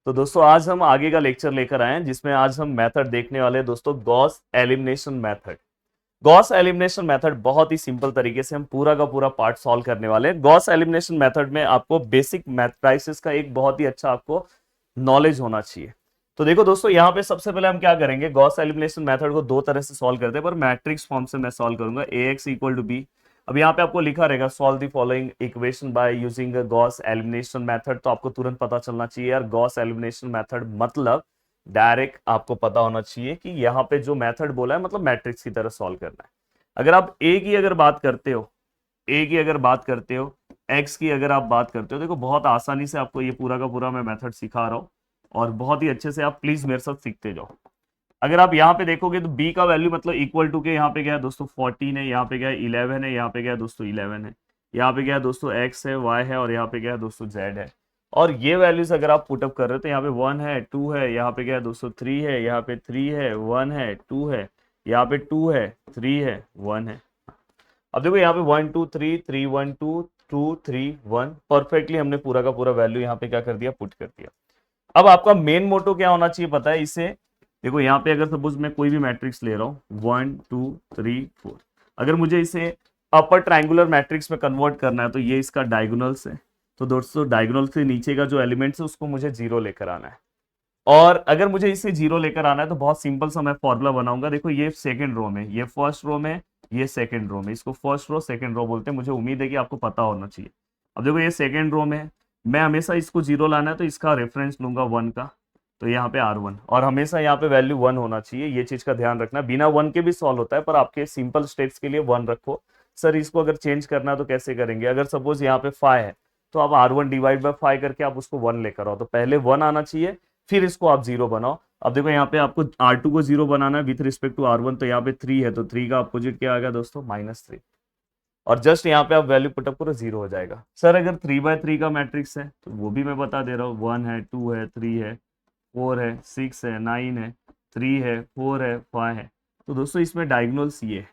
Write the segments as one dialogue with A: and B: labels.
A: तो दोस्तों आज हम आगे का लेक्चर लेकर आए हैं जिसमें आज हम मेथड देखने वाले हैं दोस्तों Gauss elimination method. Gauss elimination method बहुत ही सिंपल तरीके से हम पूरा का पूरा पार्ट सॉल्व करने वाले हैं। गॉस एलिमिनेशन मेथड में आपको बेसिक मैथ्राइसिस का एक बहुत ही अच्छा आपको नॉलेज होना चाहिए। तो देखो दोस्तों यहाँ पे सबसे पहले हम क्या करेंगे, गॉस एलिमिनेशन मेथड को दो तरह से सॉल्व करते हैं, पर मैट्रिक्स फॉर्म से मैं सॉल्व करूंगा। ax इक्वल टू बी, अब यहाँ पे आपको लिखा रहेगा solve the following equation by using Gauss elimination method. तो आपको तुरंत पता चलना चाहिए यार गॉस एलिमिनेशन मेथड मतलब डायरेक्ट आपको पता होना चाहिए कि यहाँ पे जो मेथड बोला है मतलब मैट्रिक्स की तरह सॉल्व करना है। अगर आप ए की अगर बात करते हो, ए की अगर बात करते हो, एक्स की अगर आप बात करते हो, देखो बहुत आसानी से आपको ये पूरा का पूरा मैं मेथड सिखा रहा हूँ और बहुत ही अच्छे से आप प्लीज मेरे साथ सीखते जाओ। अगर आप यहाँ पे देखोगे तो b का वैल्यू मतलब इक्वल टू के यहाँ पे क्या है दोस्तों 14 है, यहाँ पे क्या है 11 है, यहाँ पे क्या है दोस्तों 11 है, यहाँ पे क्या है दोस्तों x है, y है और यहाँ पे क्या है दोस्तों z है। और ये वैल्यूज अगर आप पुटअप कर रहे हो तो यहाँ पे 1 है 2 है, यहाँ पे क्या है दोस्तों 3 है, यहाँ पे 3 है 1 है 2 है, यहाँ पे 2 है 3 है 1 है। अब देखो यहाँ पे 1 2 3 3 1 2 2 3 1 परफेक्टली हमने पूरा का पूरा वैल्यू यहाँ पे क्या कर दिया, पुट कर दिया। अब आपका मेन मोटो क्या होना चाहिए पता है इसे, देखो यहाँ पे अगर सपोज मैं कोई भी मैट्रिक्स ले रहा हूँ 1 2 3 4, अगर मुझे इसे अपर ट्रायंगुलर मैट्रिक्स में कन्वर्ट करना है तो ये इसका डायगोनल्स है। तो दोस्तों डायगोनल से नीचे का जो एलिमेंट्स है उसको मुझे जीरो लेकर आना है। और अगर मुझे इसे जीरो लेकर आना है तो बहुत सिंपल सा मैं फॉर्मूला बनाऊंगा। देखो ये सेकंड रो में, ये फर्स्ट रो में, ये सेकंड रो में, इसको फर्स्ट रो सेकंड रो बोलते हैं। मुझे उम्मीद है कि आपको पता होना चाहिए। अब देखो ये सेकंड रो में है, मैं हमेशा इसको जीरो लाना है तो इसका रेफरेंस लूंगा 1 का, तो यहाँ पे R1 और हमेशा यहाँ पे वैल्यू 1 होना चाहिए। ये चीज का ध्यान रखना, बिना 1 के भी सॉल्व होता है पर आपके सिंपल स्टेप्स के लिए 1 रखो। सर इसको अगर चेंज करना है तो कैसे करेंगे, अगर सपोज यहाँ पे 5 है तो आप R1 डिवाइड बाय 5 करके आप उसको 1 लेकर आओ, तो पहले 1 आना चाहिए फिर इसको आप जीरो बनाओ। अब देखो यहाँ पे आपको R2 को जीरो बनाना है विथ रिस्पेक्ट टू R1, तो यहाँ पे 3 है तो 3 का अपोजिट क्या आ गया दोस्तों -3, और जस्ट यहाँ पे आप वैल्यू पुटअप करो जीरो हो जाएगा। सर अगर 3 by 3 का मैट्रिक्स है तो वो भी मैं बता दे रहा हूँ, 1 है 2 है 3 है 4 है 6 है 9 है 3 है 4 है 5 है। तो दोस्तों इसमें डायगोनल्स ये है।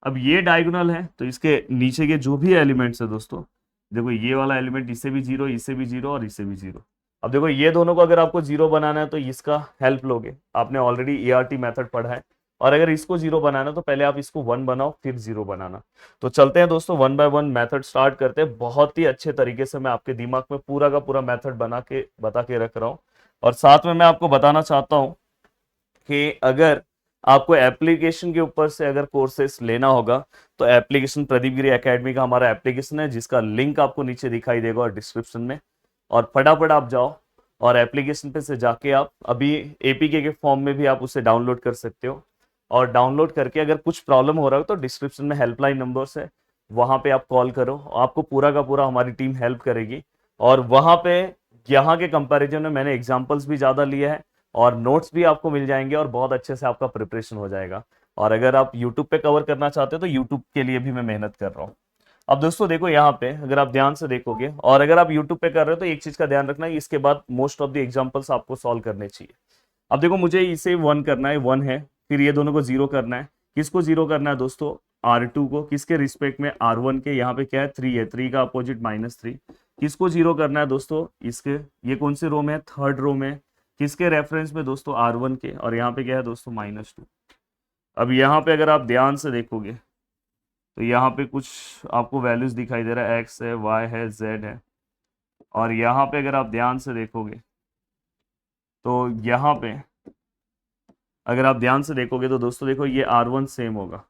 A: अब ये डायगोनल है तो इसके नीचे के जो भी एलिमेंट्स है दोस्तों, देखो ये वाला एलिमेंट इसे भी जीरो, इसे भी जीरो और इसे भी जीरो। अब देखो ये दोनों को अगर आपको जीरो बनाना है तो इसका हेल्प लोगे, आपने ऑलरेडी ERT मेथड पढ़ा है। और अगर इसको जीरो बनाना है तो पहले आप इसको 1 बनाओ फिर जीरो बनाना। तो चलते हैं दोस्तों 1 by 1 मेथड स्टार्ट करते हैं। बहुत ही अच्छे तरीके से मैं आपके दिमाग में पूरा का पूरा मेथड बता के रख रहा हूँ। और साथ में मैं आपको बताना चाहता हूँ कि अगर आपको एप्लीकेशन के ऊपर से अगर कोर्सेस लेना होगा तो एप्लीकेशन प्रदीप गिरी एकेडमी का हमारा एप्लीकेशन है जिसका लिंक आपको नीचे दिखाई देगा और डिस्क्रिप्शन में। और फटाफट आप जाओ और एप्लीकेशन पे से जाके आप अभी APK के फॉर्म में भी आप उसे डाउनलोड कर सकते हो। और डाउनलोड करके अगर कुछ प्रॉब्लम हो रहा हो तो डिस्क्रिप्शन में हेल्पलाइन नंबर्स है, वहां पे आप कॉल करो, आपको पूरा का पूरा हमारी टीम हेल्प करेगी। और वहां पे यहाँ के कंपैरिजन में मैंने एग्जांपल्स भी ज़्यादा लिए हैं और नोट्स भी आपको मिल जाएंगे और बहुत अच्छे से आपका प्रिपरेशन हो जाएगा। और अगर आप यूट्यूब पे कवर करना चाहते हो तो यूट्यूब के लिए भी मैं मेहनत कर रहा हूँ। अब दोस्तों देखो यहाँ पे अगर आप ध्यान से देखोगे और अगर आप यूट्यूब पे कर रहे हो तो एक चीज का ध्यान रखना है, इसके बाद मोस्ट ऑफ द एग्जांपल्स आपको सॉल्व करने चाहिए। अब देखो मुझे इसे 1 करना है, 1 है, फिर ये दोनों को जीरो करना है। किसको जीरो करना है दोस्तों, R2 को, किसके रिस्पेक्ट में R1 के, यहाँ पे क्या है 3 है, 3 का अपोजिट -3। किसको जीरो करना है दोस्तों, इसके, ये कौन से रो में है, थर्ड रो में, किसके रेफरेंस में दोस्तों R1 के, और यहाँ पे क्या है दोस्तों -2। अब यहाँ पे अगर आप ध्यान से देखोगे तो यहाँ पे कुछ आपको वैल्यूज दिखाई दे रहा है, x है y है z है। और यहाँ पे अगर आप ध्यान से देखोगे तो यहाँ पे अगर आप ध्यान से देखोगे तो दोस्तों देखो ये R1 सेम होगा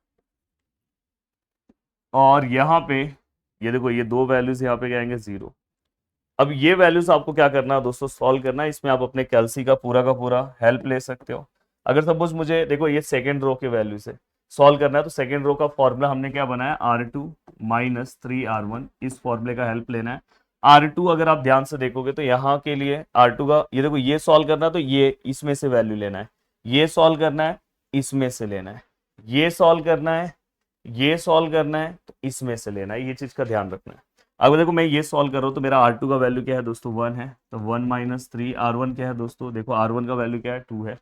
A: और यहाँ पे ये देखो ये दो वैल्यूज यहाँ पे क्या आएंगे 0। अब ये वैल्यूज आपको क्या करना है दोस्तों, सॉल्व करना है। इसमें आप अपने कैलसी का पूरा हेल्प ले सकते हो। अगर सपोज मुझे देखो ये सेकंड रो के वैल्यू से सॉल्व करना है तो सेकंड रो का फॉर्मूला हमने क्या बनाया, R2 -3R1, इस फॉर्मूले का हेल्प लेना है। R2 अगर आप ध्यान से देखोगे तो यहाँ के लिए R2 का ये देखो ये सॉल्व करना है तो ये इसमें से वैल्यू लेना है, ये सॉल्व करना है इसमें से लेना है, ये सॉल्व करना है, ये सॉल्व करना है तो इसमें से लेना है, ये चीज का ध्यान रखना है। अब देखो मैं ये सॉल्व कर रहा हूँ तो मेरा R2 का वैल्यू क्या है दोस्तों 1 है, तो 1 -3 R1 क्या है दोस्तों, देखो R1 का वैल्यू क्या है 2 है।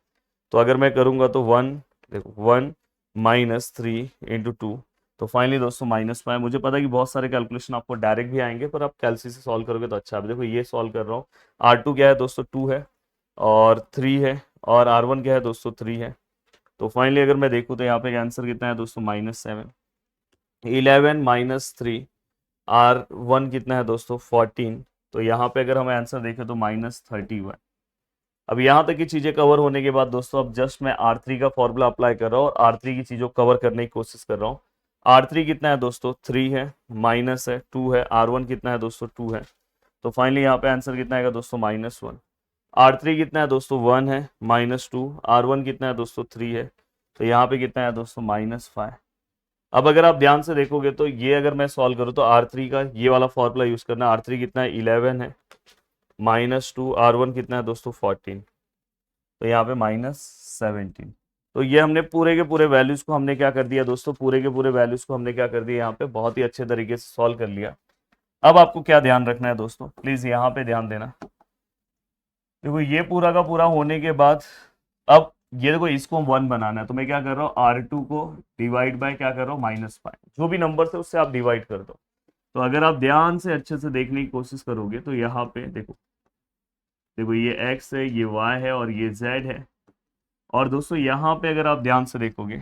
A: तो अगर मैं करूंगा तो 1 देखो 1 -3 × 2, तो फाइनली दोस्तों -5। मुझे पता है कि बहुत सारे कैलकुलेशन आपको डायरेक्ट भी आएंगे, पर आप कैलसी से सॉल्व करोगे तो अच्छा है। अब देखो ये सॉल्व कर रहा हूँ। R2 क्या है दोस्तों, 2 है, और 3 है, और R1 क्या है दोस्तों, 3 है। तो फाइनली अगर मैं देखूँ तो यहाँ पे आंसर कितना है दोस्तों, -7। 11 -3, R1 कितना है दोस्तों, 14। तो यहाँ पे अगर हम आंसर देखें तो -31। अब यहाँ तक की चीजें कवर होने के बाद दोस्तों, अब जस्ट मैं R3 का फॉर्मूला अप्लाई कर रहा हूँ और R3 की चीजों को कवर करने की कोशिश कर रहा हूँ। R3 कितना है दोस्तों, 3 है, माइनस है, 2 है। R1 कितना है दोस्तों, 2 है। तो फाइनली यहाँ पे आंसर कितना आएगा दोस्तों, -1। R3 कितना है दोस्तों, 1 है, -2। R1 कितना है दोस्तों, 3 है। तो यहाँ पे कितना है दोस्तों, -5। अब अगर आप ध्यान से देखोगे तो ये अगर मैं सॉल्व करूँ तो R3 का ये वाला फॉर्मूला यूज करना। R3 कितना है, 11 है, -2। R1 कितना है दोस्तों, 14। तो यहाँ पे -17। तो ये हमने पूरे के पूरे वैल्यूज को हमने क्या कर दिया दोस्तों, पूरे के पूरे वैल्यूज को हमने क्या कर दिया, यहाँ पे बहुत ही अच्छे तरीके से सॉल्व कर लिया। अब आपको क्या ध्यान रखना है दोस्तों, प्लीज यहाँ पे ध्यान देना। देखो ये पूरा का पूरा होने के बाद, अब ये देखो इसको 1 बनाना है, तो मैं क्या कर रहा हूँ, R2 को डिवाइड बाय क्या कर रहा हूँ, -5। जो भी नंबर है उससे आप डिवाइड कर दो। तो अगर आप ध्यान से अच्छे से देखने की कोशिश करोगे तो यहाँ पे देखो, देखो ये x है, ये y है, और ये z है। और दोस्तों यहाँ पे अगर आप ध्यान से देखोगे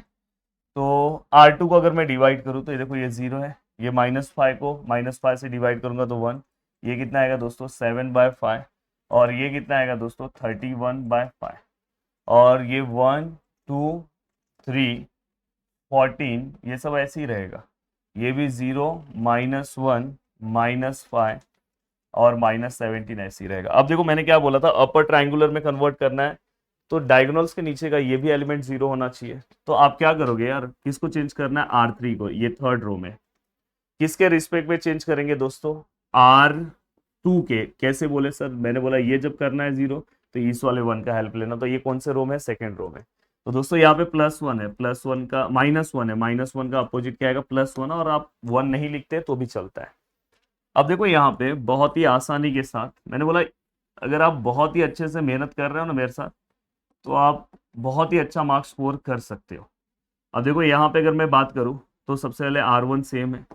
A: तो R2 को अगर मैं डिवाइड करूँ तो ये देखो ये 0 है, ये -5 को -5 से डिवाइड करूंगा तो 1। ये कितना आएगा दोस्तों, 7/5। और ये कितना आएगा दोस्तों, 31/5। और ये 1 2 3 14, ये सब ऐसे ही रहेगा। ये भी 0 -1 -5 और -17 ऐसे ही रहेगा। अब देखो मैंने क्या बोला था, अपर ट्राइंगुलर में कन्वर्ट करना है तो डायगोनल्स के नीचे का ये भी एलिमेंट 0 होना चाहिए। तो आप क्या करोगे यार, किसको चेंज करना है, R3 को, ये थर्ड रो में। किसके रिस्पेक्ट में चेंज करेंगे दोस्तों, R2 के। कैसे बोले सर, मैंने बोला ये जब करना है 0 तो इस वाले 1 का हेल्प लेना। तो ये कौन से रो में है, सेकेंड रो में। तो दोस्तों यहाँ पे +1 है, +1 का -1 है, -1 का अपोजिट क्या आएगा, +1। और आप 1 नहीं लिखते तो भी चलता है। अब देखो यहाँ पे बहुत ही आसानी के साथ मैंने बोला, अगर आप बहुत ही अच्छे से मेहनत कर रहे हो ना मेरे साथ, तो आप बहुत ही अच्छा मार्क्स स्कोर कर सकते हो। अब देखो यहाँ पे अगर मैं बात करूँ तो सबसे पहले R1 सेम है,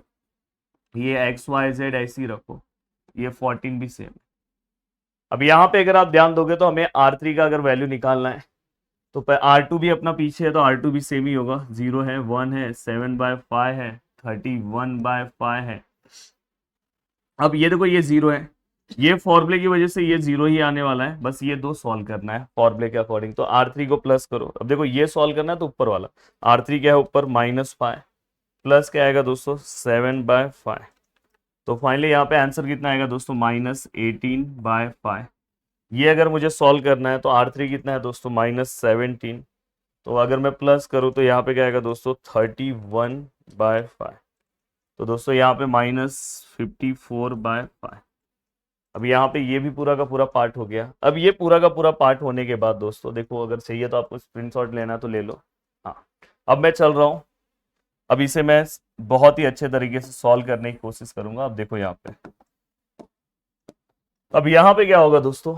A: ये XYZ ऐसे ही रखो, ये 14 भी सेम है। अब यहाँ पे अगर आप ध्यान दोगे तो हमें R3 का अगर वैल्यू निकालना है तो R2 भी अपना पीछे है, तो R2 भी सेम ही होगा। 0 है, 1 है, 7/5 है, 31/5 है। अब ये देखो ये 0 है, ये फॉर्मूले की वजह से ये 0 ही आने वाला है। बस ये दो सॉल्व करना है फॉर्मूले के अकॉर्डिंग। तो R3 को प्लस करो। अब देखो ये सॉल्व करना है तो ऊपर वाला R3 क्या है, ऊपर -5 प्लस क्या आएगा दोस्तों, 7/5। तो फाइनली यहाँ पे आंसर कितना आएगा दोस्तों, -18/5। ये अगर मुझे सॉल्व करना है तो R3 कितना है दोस्तों, -17। तो अगर मैं प्लस करूँ तो यहाँ पे क्या आएगा दोस्तों, 31/5। तो दोस्तों यहाँ पे -54/5। अब यहाँ पे ये भी पूरा का पूरा पार्ट हो गया। अब ये पूरा का पूरा पार्ट होने के बाद दोस्तों देखो, अगर चाहिए तो आपको स्क्रीनशॉट लेना है तो ले लो। हाँ, अब मैं चल रहा हूँ, अब इसे मैं बहुत ही अच्छे तरीके से सॉल्व करने की कोशिश करूंगा। अब देखो यहाँ पे, अब यहाँ पे क्या होगा दोस्तों,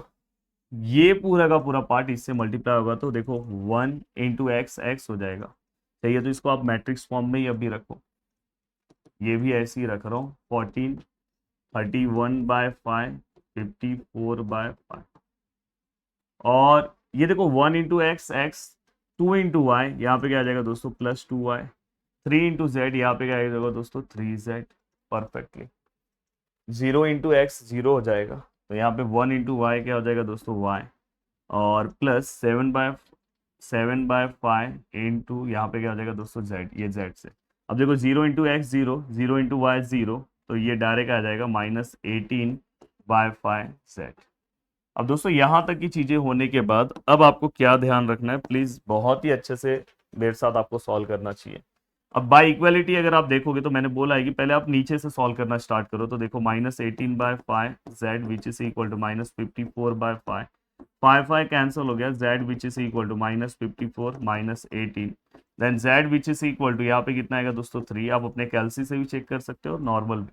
A: ये पूरा का पूरा पार्ट इससे मल्टीप्लाई होगा तो देखो 1 × x x हो जाएगा। चाहिए तो इसको आप मैट्रिक्स फॉर्म में ही अभी रखो, ये भी ऐसे ही रख रहा हूँ। 14 31/5 54/5। और ये देखो 1 × x x 2 × y, यहाँ पे क्या आ जाएगा दोस्तों, +2y। 3 × z, यहाँ पे क्या आ जाएगा दोस्तों, 3z। परफेक्टली 0 × x 0 हो जाएगा, तो यहाँ पे 1 × y क्या हो जाएगा दोस्तों, y। और प्लस 7/5 इंटू यहाँ पे क्या हो जाएगा दोस्तों, z, ये z से। अब देखो 0 × x 0, 0 × y 0, तो ये डायरेक्ट आ जाएगा -18/5 z। अब दोस्तों यहाँ तक की चीजें होने के बाद अब आपको क्या ध्यान रखना है, प्लीज बहुत ही अच्छे से मेरे साथ आपको सॉल्व करना चाहिए। अब बाय इक्वालिटी अगर आप देखोगे तो मैंने बोला है कि पहले आप नीचे से सॉल्व करना स्टार्ट करो। तो देखो -18/5 z which is equal to -54/5। 5 cancel हो गया, z which is equal to -54 -18। Then z which is equal to यहाँ पे कितना आएगा दोस्तों, 3। आप अपने कैलसी से भी चेक कर सकते हो, नॉर्मल भी।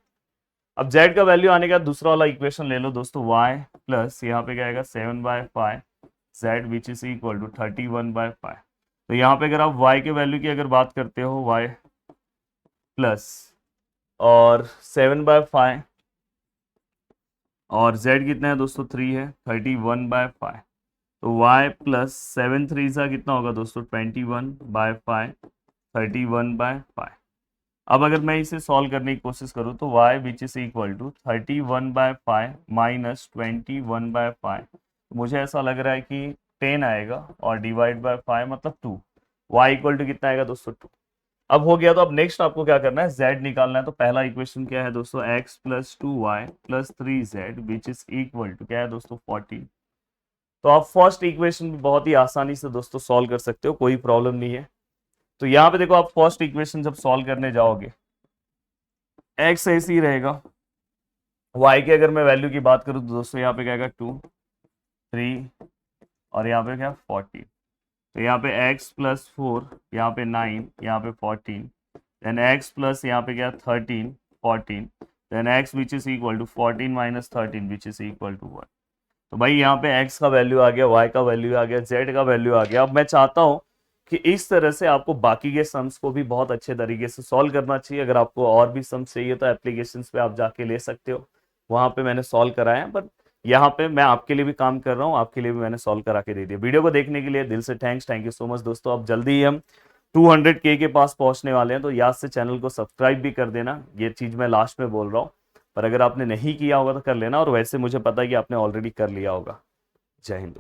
A: अब z का वैल्यू आने का दूसरा वाला इक्वेशन ले लो दोस्तों, y प्लस यहाँ पे क्या आएगा 7/5 z which is equal to 31/5। तो यहाँ पे अगर आप y के वैल्यू की अगर बात करते हो, y प्लस और 7/5 और z कितना है दोस्तों 3 है 31/5। तो y प्लस 7 3 सा कितना होगा दोस्तों 21/5 31/5। अब अगर मैं इसे सॉल्व करने की कोशिश करूँ तो y which is equal to 31/5 minus 21/5, मुझे ऐसा लग रहा है कि 10 आएगा और डिवाइड बाय 5 मतलब 2। y इक्वल टू कितना आएगा दोस्तों 2। अब हो गया, तो अब नेक्स्ट आपको क्या करना है z निकालना है। तो पहला इक्वेशन क्या है दोस्तों x plus 2y plus 3z which is equal to क्या है दोस्तों 14। तो आप फर्स्ट इक्वेशन भी बहुत ही आसानी से दोस्तों सॉल्व कर सकते हो, कोई प्रॉब्लम नहीं है। तो यहाँ पे देखो आप फर्स्ट इक्वेशन जब सॉल्व करने जाओगे x ऐसे ही रहेगा, y की अगर मैं वैल्यू की बात करूँ तो दोस्तों यहाँ पे क्या आएगा 2 3 और यहाँ पे क्या 14। तो यहाँ पे x प्लस 4, यहाँ पे 9, यहाँ पे 14, देन x प्लस यहाँ पे क्या 13 14, then x which is equal to 14 minus 13 which is equal to 1। तो भाई यहाँ पे x का वैल्यू आ गया, y का वैल्यू आ गया, z का वैल्यू आ गया। अब मैं चाहता हूँ कि इस तरह से आपको बाकी के सम्स को भी बहुत अच्छे तरीके से सॉल्व करना चाहिए। अगर आपको और भी सम्स चाहिए तो एप्लीकेशंस पे आप जाके ले सकते हो, वहां पे मैंने सॉल्व कराया है। बट यहाँ पे मैं आपके लिए भी काम कर रहा हूँ, आपके लिए भी मैंने सॉल्व करा के दे दिया। वीडियो को देखने के लिए दिल से थैंक यू सो मच दोस्तों। अब जल्दी ही हम 200K के पास पहुंचने वाले हैं, तो याद से चैनल को सब्सक्राइब भी कर देना। ये चीज मैं लास्ट में बोल रहा हूँ, पर अगर आपने नहीं किया होगा तो कर लेना, और वैसे मुझे पता है कि आपने ऑलरेडी कर लिया होगा। जय हिंद।